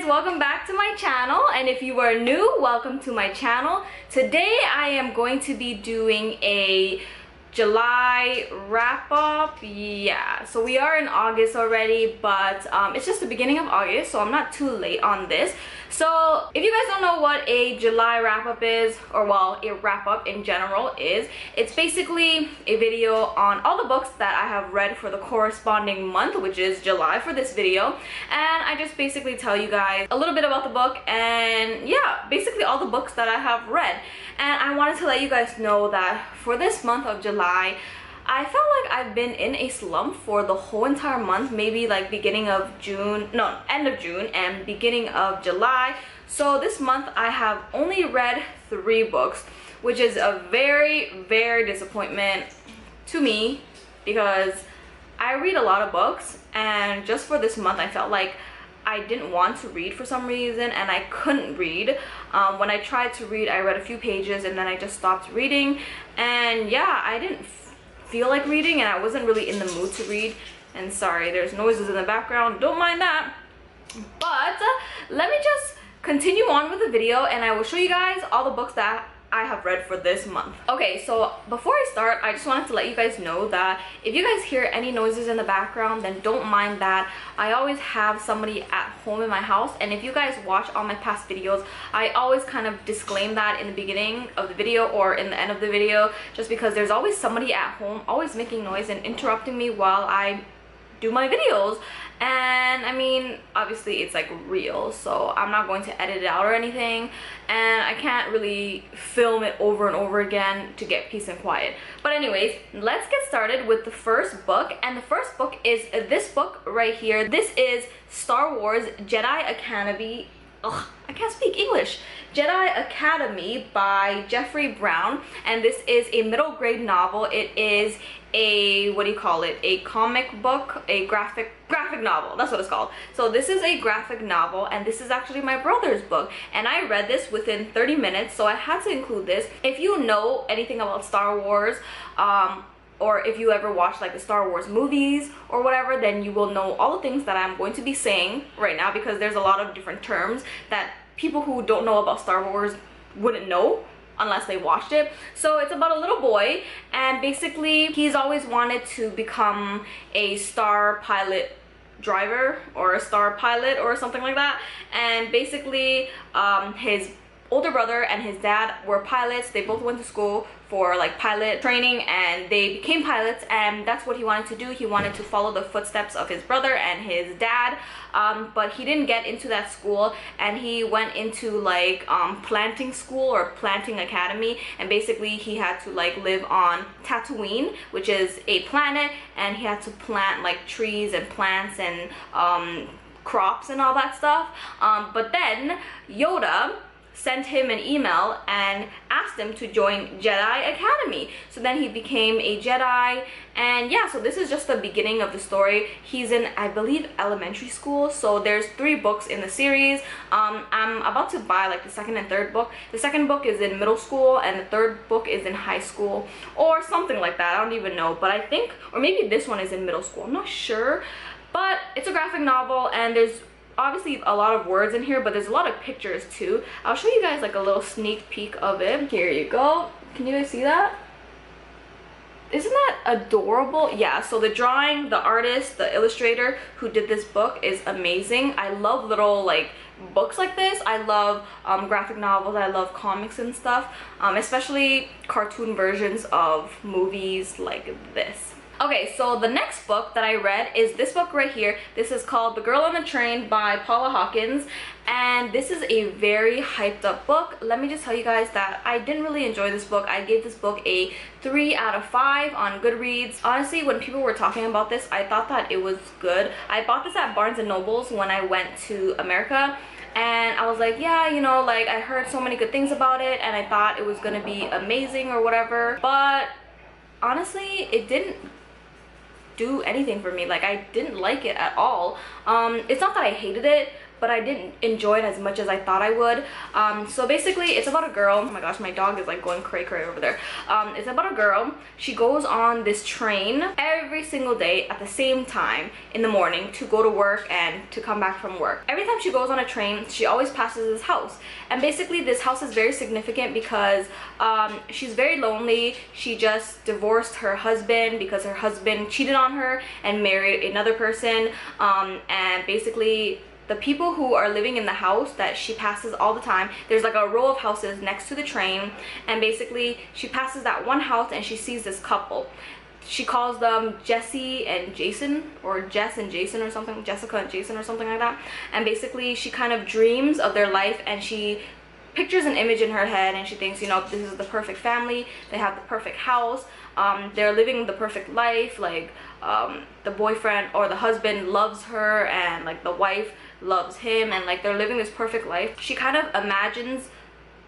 guys, welcome back to my channel, and if you are new, welcome to my channel. Today I am going to be doing a July wrap-up. Yeah, so we are in August already, but it's just the beginning of August, so I'm not too late on this. So if you guys don't know what a July wrap-up is, or well, a wrap-up in general is, it's basically a video on all the books that I have read for the corresponding month, which is July for this video, and I just basically tell you guys a little bit about the book and yeah, basically all the books that I have read. And I wanted to let you guys know that for this month of July, I felt like I've been in a slump for the whole entire month, maybe like beginning of June, no, end of June and beginning of July. So this month I have only read 3 books, which is a very disappointment to me because I read a lot of books, and just for this month I felt like I didn't want to read for some reason, and I couldn't read. When I tried to read, I read a few pages and then I just stopped reading, and yeah, I didn't feel like reading and I wasn't really in the mood to read. And sorry, there's noises in the background, don't mind that. But let me just continue on with the video and I will show you guys all the books that I have read for this month. Okay, so before I start, I just wanted to let you guys know that if you guys hear any noises in the background, then don't mind that. I always have somebody at home in my house, and if you guys watch all my past videos, I always kind of disclaim that in the beginning of the video or in the end of the video, just because there's always somebody at home always making noise and interrupting me while I do my videos. And I mean, obviously it's like real, so I'm not going to edit it out or anything, and I can't really film it over and over again to get peace and quiet. But anyways, let's get started with the first book, and the first book is this book right here. This is Star Wars Jedi Academy. Ugh, I can't speak English. Jedi Academy by Jeffrey Brown, and this is a middle grade novel. It is a, what do you call it, a comic book, a graphic novel, that's what it's called. So this is a graphic novel, and this is actually my brother's book, and I read this within 30 minutes, so I had to include this. If you know anything about Star Wars, or if you ever watched like the Star Wars movies or whatever, then you will know all the things that I'm going to be saying right now, because there's a lot of different terms that people who don't know about Star Wars wouldn't know unless they watched it. So it's about a little boy, and basically he's always wanted to become a star pilot driver or a star pilot or something like that. And basically his older brother and his dad were pilots. They both went to school for like pilot training, and they became pilots, and that's what he wanted to do. He wanted to follow the footsteps of his brother and his dad, but he didn't get into that school, and he went into like planting school or planting academy, and basically he had to like live on Tatooine, which is a planet, and he had to plant like trees and plants and crops and all that stuff. But then Yoda sent him an email and asked him to join Jedi Academy. So then he became a Jedi, and yeah, so this is just the beginning of the story. He's in, I believe, elementary school, so there's 3 books in the series. I'm about to buy like the second and third book. The second book is in middle school and the third book is in high school or something like that. I don't even know, but I think, or maybe this one is in middle school, I'm not sure. But it's a graphic novel, and there's obviously a lot of words in here, but there's a lot of pictures too. I'll show you guys like a little sneak peek of it. Here you go. Can you guys see that? Isn't that adorable? Yeah, so the drawing, the artist, the illustrator who did this book is amazing. I love little like books like this. I love graphic novels. I love comics and stuff, especially cartoon versions of movies like this. Okay, so the next book that I read is this book right here. This is called The Girl on the Train by Paula Hawkins, and this is a very hyped up book. Let me just tell you guys that I didn't really enjoy this book. I gave this book a 3 out of 5 on Goodreads. Honestly, when people were talking about this, I thought that it was good. I bought this at Barnes & Noble's when I went to America, and I was like, yeah, you know, like I heard so many good things about it and I thought it was gonna be amazing or whatever, but honestly it didn't do anything for me. Like, I didn't like it at all. It's not that I hated it, but I didn't enjoy it as much as I thought I would. So basically it's about a girl. Oh my gosh, my dog is like going cray cray over there. It's about a girl. She goes on this train every single day at the same time in the morning to go to work and to come back from work. Every time she goes on a train, she always passes this house, and basically this house is very significant because she's very lonely. She just divorced her husband because her husband cheated on her and married another person, and basically the people who are living in the house that she passes all the time, there's like a row of houses next to the train, and basically she passes that one house and she sees this couple. She calls them Jesse and Jason, or Jess and Jason or something, Jessica and Jason or something like that. And basically she kind of dreams of their life, and she pictures an image in her head, and she thinks, you know, this is the perfect family, they have the perfect house, they're living the perfect life, like the boyfriend or the husband loves her, and like the wife loves him, and like they're living this perfect life. She kind of imagines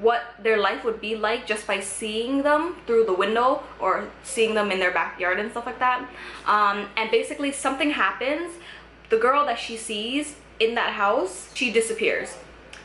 what their life would be like just by seeing them through the window or seeing them in their backyard and stuff like that. And basically something happens. The girl that she sees in that house, she disappears.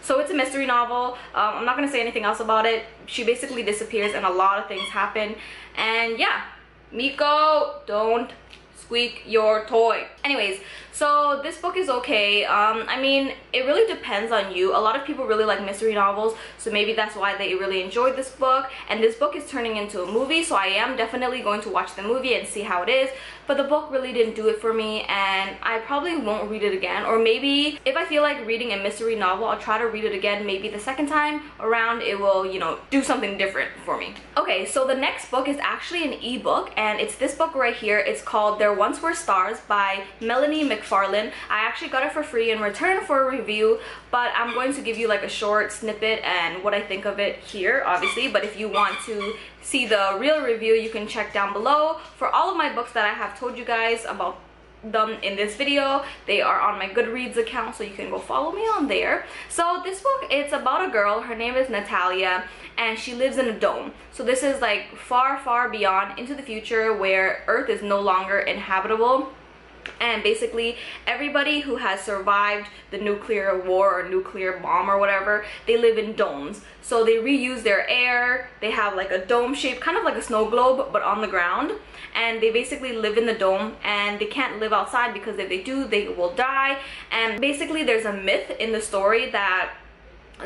So it's a mystery novel. I'm not gonna say anything else about it. She basically disappears and a lot of things happen. And yeah, Miko, don't squeak your toy. Anyways, so this book is okay. I mean, it really depends on you. A lot of people really like mystery novels, so maybe that's why they really enjoyed this book. And this book is turning into a movie, so I am definitely going to watch the movie and see how it is. But the book really didn't do it for me, and I probably won't read it again. Or maybe if I feel like reading a mystery novel, I'll try to read it again. Maybe the second time around it will, you know, do something different for me. Okay, so the next book is actually an ebook, and it's this book right here. It's called There Once Were Stars by Melanie McFarlane. I actually got it for free in return for a review, but I'm going to give you like a short snippet and what I think of it here, obviously. But if you want to see the real review, you can check down below. For all of my books that I have told you guys about them in this video, they are on my Goodreads account, so you can go follow me on there. So this book, it's about a girl. Her name is Natalia, and she lives in a dome. So this is like far, far beyond into the future where Earth is no longer inhabitable. And basically everybody who has survived the nuclear war or nuclear bomb or whatever, they live in domes. So they reuse their air. They have like a dome shape, kind of like a snow globe, but on the ground. And they basically live in the dome, and they can't live outside because if they do, they will die. And basically there's a myth in the story that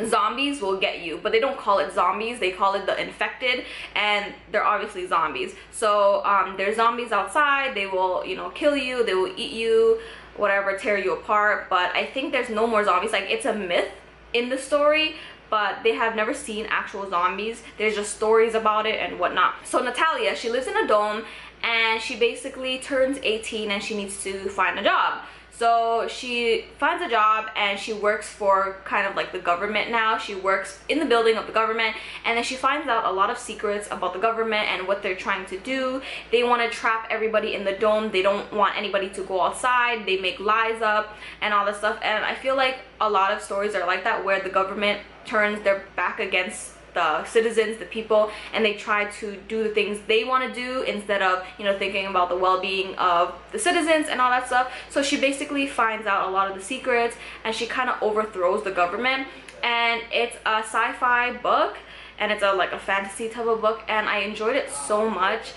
zombies will get you, but they don't call it zombies, they call it the infected, and they're obviously zombies. So there's zombies outside. They will, you know, kill you, they will eat you, whatever, tear you apart. But I think there's no more zombies. Like, it's a myth in the story, but they have never seen actual zombies. There's just stories about it and whatnot. So Natalia, she lives in a dome, and she basically turns 18 and she needs to find a job. So she finds a job and she works for kind of like the government now. She works in the building of the government, and then she finds out a lot of secrets about the government and what they're trying to do. They want to trap everybody in the dome. They don't want anybody to go outside. They make lies up and all this stuff. And I feel like a lot of stories are like that, where the government turns their back against the citizens, the people, and they try to do the things they want to do instead of, you know, thinking about the well-being of the citizens and all that stuff. So she basically finds out a lot of the secrets, and she kind of overthrows the government. And it's a sci-fi book, and it's like a fantasy type of book, and I enjoyed it so much.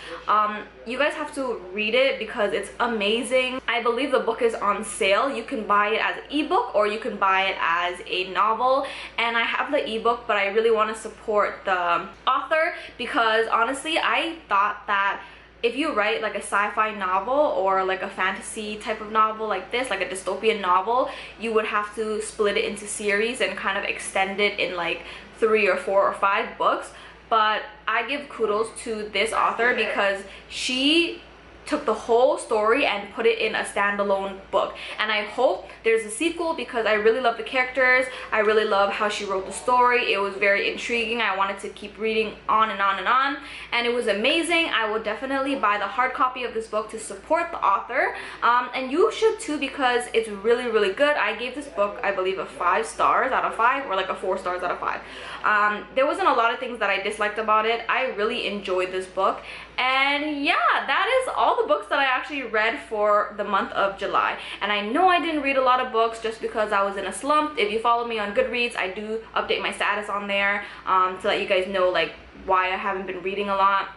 You guys have to read it because it's amazing. I believe the book is on sale. You can buy it as an ebook or you can buy it as a novel, and I have the ebook, but I really want to support the author because honestly I thought that if you write like a sci-fi novel or like a fantasy type of novel like this, like a dystopian novel, you would have to split it into series and kind of extend it in like 3 or 4 or 5 books. But I give kudos to this author because she took the whole story and put it in a standalone book, and I hope there's a sequel because I really love the characters. I really love how she wrote the story. It was very intriguing. I wanted to keep reading on and on and on, and it was amazing. I will definitely buy the hard copy of this book to support the author, and you should too because it's really, really good. I gave this book, I believe, a 5 stars out of 5 or like a 4 stars out of 5. There wasn't a lot of things that I disliked about it. I really enjoyed this book, And yeah, that is all the books that I actually read for the month of July. And I know I didn't read a lot of books just because I was in a slump. If you follow me on Goodreads, I do update my status on there to let you guys know like why I haven't been reading a lot.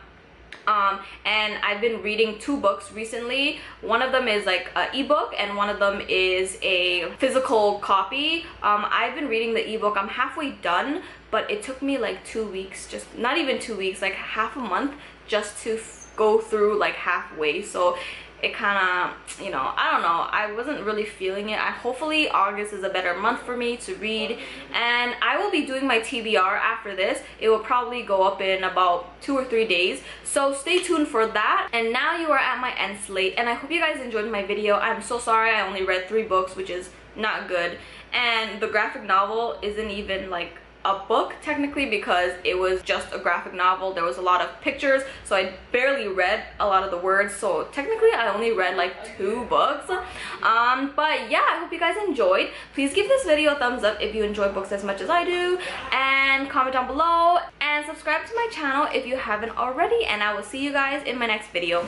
And I've been reading 2 books recently. One of them is like an ebook and one of them is a physical copy. I've been reading the ebook. I'm halfway done, but it took me like 2 weeks, just not even 2 weeks, like half a month just to go through like halfway. So it kind of, you know, I don't know, I wasn't really feeling it. Hopefully August is a better month for me to read, and I will be doing my TBR after this. It will probably go up in about 2 or 3 days, so stay tuned for that. And now you are at my end slate, and I hope you guys enjoyed my video. I'm so sorry I only read 3 books, which is not good, and the graphic novel isn't even like a book technically because it was just a graphic novel. There was a lot of pictures, so I barely read a lot of the words, so technically I only read like 2 books. But yeah, I hope you guys enjoyed. Please give this video a thumbs up if you enjoy books as much as I do, and comment down below and subscribe to my channel if you haven't already, and I will see you guys in my next video.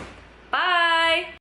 Bye.